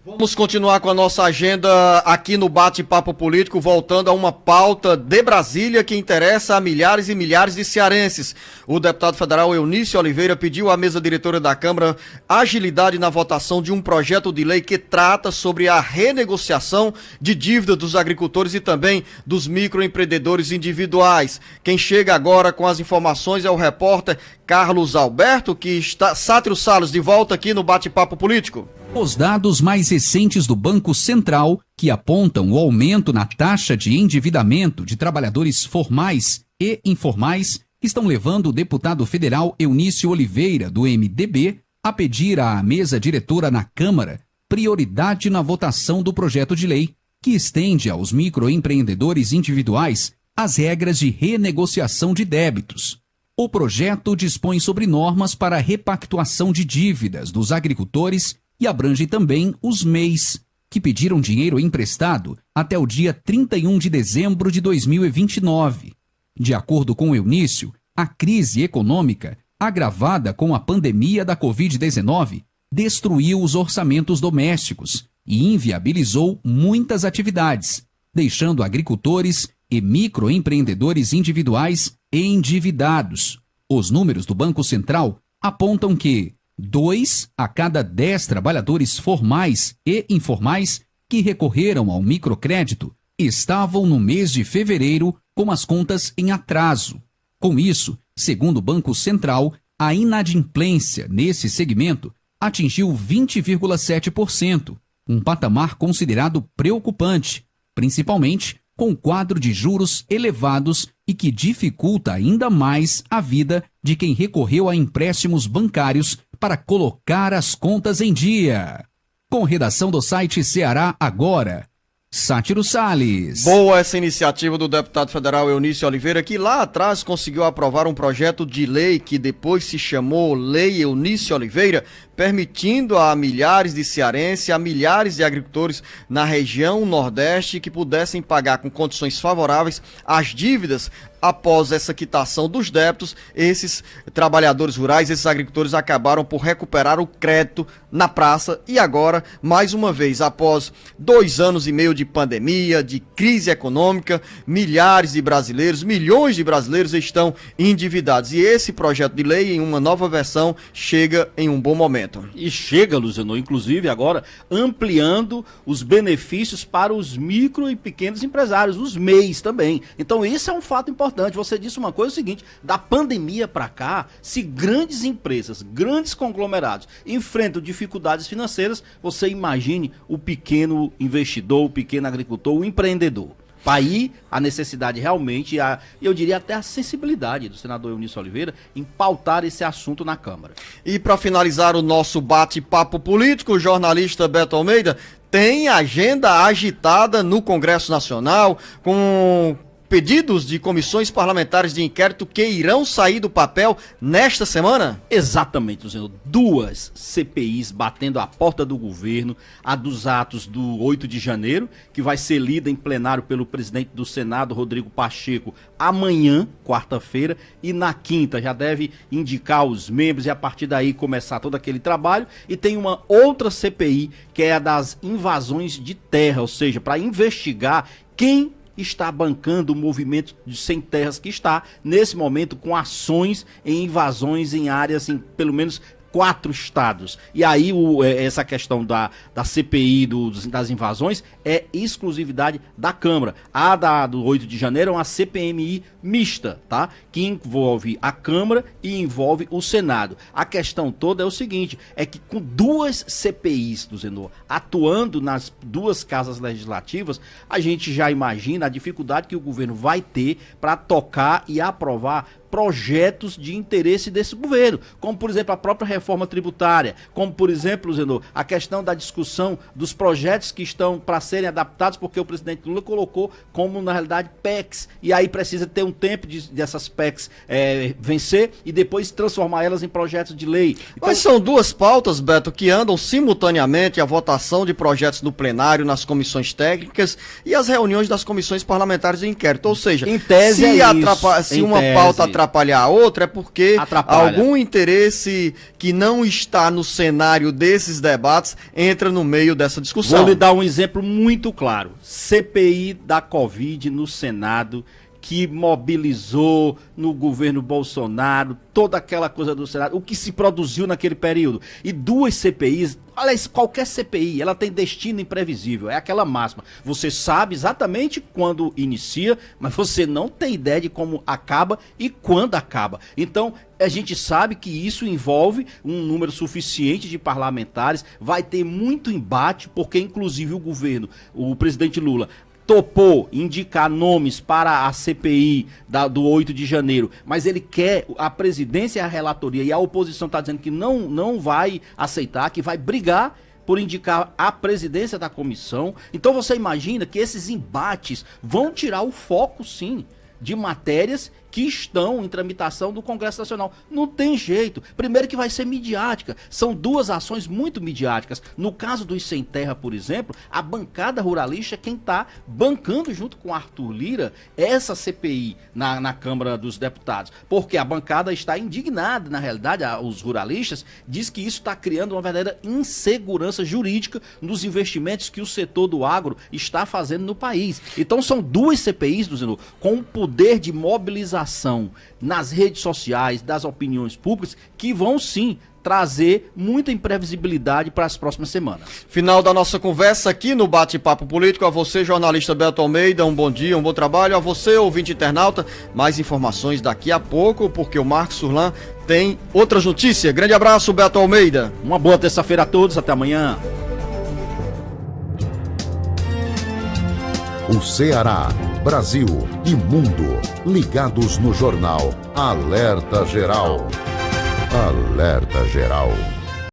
Vamos continuar com a nossa agenda aqui no Bate-Papo Político, voltando a uma pauta de Brasília que interessa a milhares e milhares de cearenses. O deputado federal Eunício Oliveira pediu à mesa diretora da Câmara agilidade na votação de um projeto de lei que trata sobre a renegociação de dívidas dos agricultores e também dos microempreendedores individuais. Quem chega agora com as informações é o repórter Carlos Alberto, que está... Sátiro Salles, de volta aqui no Bate-Papo Político. Os dados mais recentes do Banco Central, que apontam o aumento na taxa de endividamento de trabalhadores formais e informais, estão levando o deputado federal Eunício Oliveira, do MDB, a pedir à mesa diretora na Câmara prioridade na votação do projeto de lei, que estende aos microempreendedores individuais as regras de renegociação de débitos. O projeto dispõe sobre normas para a repactuação de dívidas dos agricultores e abrange também os MEIs, que pediram dinheiro emprestado até o dia 31 de dezembro de 2029. De acordo com Eunício, a crise econômica, agravada com a pandemia da Covid-19, destruiu os orçamentos domésticos e inviabilizou muitas atividades, deixando agricultores e microempreendedores individuais endividados. Os números do Banco Central apontam que 2 a cada 10 trabalhadores formais e informais que recorreram ao microcrédito estavam no mês de fevereiro com as contas em atraso. Com isso, segundo o Banco Central, a inadimplência nesse segmento atingiu 20,7%, um patamar considerado preocupante, principalmente com um quadro de juros elevados e que dificulta ainda mais a vida de quem recorreu a empréstimos bancários para colocar as contas em dia. Com redação do site Ceará Agora, Sátiro Salles. Boa essa iniciativa do deputado federal Eunício Oliveira, que lá atrás conseguiu aprovar um projeto de lei que depois se chamou Lei Eunício Oliveira, permitindo a milhares de cearenses, a milhares de agricultores na região Nordeste que pudessem pagar com condições favoráveis as dívidas. Após essa quitação dos débitos, esses trabalhadores rurais, esses agricultores acabaram por recuperar o crédito na praça e agora, mais uma vez, após 2 anos e meio de pandemia, de crise econômica, milhares de brasileiros, milhões de brasileiros estão endividados. E esse projeto de lei, em uma nova versão, chega em um bom momento. E chega, Luciano, inclusive agora ampliando os benefícios para os micro e pequenos empresários, os MEIs também. Então esse é um fato importante. Você disse uma coisa, o seguinte, da pandemia para cá, se grandes empresas, grandes conglomerados enfrentam dificuldades financeiras, você imagine o pequeno investidor, o pequeno agricultor, o empreendedor. Para aí a necessidade realmente, eu diria até a sensibilidade do senador Eunício Oliveira em pautar esse assunto na Câmara. E para finalizar o nosso bate-papo político, o jornalista Beto Almeida tem agenda agitada no Congresso Nacional com pedidos de comissões parlamentares de inquérito que irão sair do papel nesta semana? Exatamente, Luciano. 2 CPIs batendo a porta do governo, a dos atos do 8 de janeiro, que vai ser lida em plenário pelo presidente do Senado, Rodrigo Pacheco, amanhã, quarta-feira, e na quinta já deve indicar os membros e a partir daí começar todo aquele trabalho. E tem uma outra CPI, que é a das invasões de terra, ou seja, para investigar quem está bancando o movimento de sem terras que está, nesse momento, com ações em invasões em áreas, em pelo menos 4 estados. E aí essa questão da CPI das invasões é exclusividade da Câmara. A do 8 de janeiro é uma CPMI mista, tá? Que envolve a Câmara e envolve o Senado. A questão toda é o seguinte, é que com 2 CPIs, do Zenor, atuando nas 2 casas legislativas, a gente já imagina a dificuldade que o governo vai ter para tocar e aprovar projetos de interesse desse governo, como por exemplo a própria reforma tributária, como por exemplo, Zenor, a questão da discussão dos projetos que estão para serem adaptados, porque o presidente Lula colocou como na realidade PECs, e aí precisa ter um tempo dessas PECs vencer e depois transformar elas em projetos de lei. Então, mas são 2 pautas, Beto, que andam simultaneamente: a votação de projetos no plenário, nas comissões técnicas e as reuniões das comissões parlamentares de inquérito, ou seja, em tese se uma pauta atrapalha atrapalhar a outra, é porque Atrapalha. algum interesse que não está no cenário desses debates entra no meio dessa discussão. Vou lhe dar um exemplo muito claro. CPI da Covid no Senado, que mobilizou no governo Bolsonaro toda aquela coisa do Senado, o que se produziu naquele período. E duas CPIs, aliás, qualquer CPI, ela tem destino imprevisível, é aquela máxima. Você sabe exatamente quando inicia, mas você não tem ideia de como acaba e quando acaba. Então, a gente sabe que isso envolve um número suficiente de parlamentares, vai ter muito embate, porque inclusive o governo, o presidente Lula, topou indicar nomes para a CPI do 8 de janeiro, mas ele quer a presidência e a relatoria, e a oposição está dizendo que não vai aceitar, que vai brigar por indicar a presidência da comissão. Então você imagina que esses embates vão tirar o foco, sim, de matérias que estão em tramitação do Congresso Nacional. Não tem jeito. Primeiro que vai ser midiática. São duas ações muito midiáticas. No caso dos Sem Terra, por exemplo, a bancada ruralista é quem está bancando junto com Arthur Lira essa CPI na Câmara dos Deputados. Porque a bancada está indignada, na realidade, os ruralistas, diz que isso está criando uma verdadeira insegurança jurídica nos investimentos que o setor do agro está fazendo no país. Então são duas CPIs, Luciano, com um poder de mobilização nas redes sociais, das opiniões públicas, que vão sim trazer muita imprevisibilidade para as próximas semanas. Final da nossa conversa aqui no Bate-Papo Político. A você, jornalista Beto Almeida, um bom dia, um bom trabalho. A você, ouvinte internauta, mais informações daqui a pouco, porque o Marcos Surlan tem outras notícias. Grande abraço, Beto Almeida. Uma boa terça-feira a todos, até amanhã. O Ceará, Brasil e mundo ligados no jornal Alerta Geral. Alerta Geral.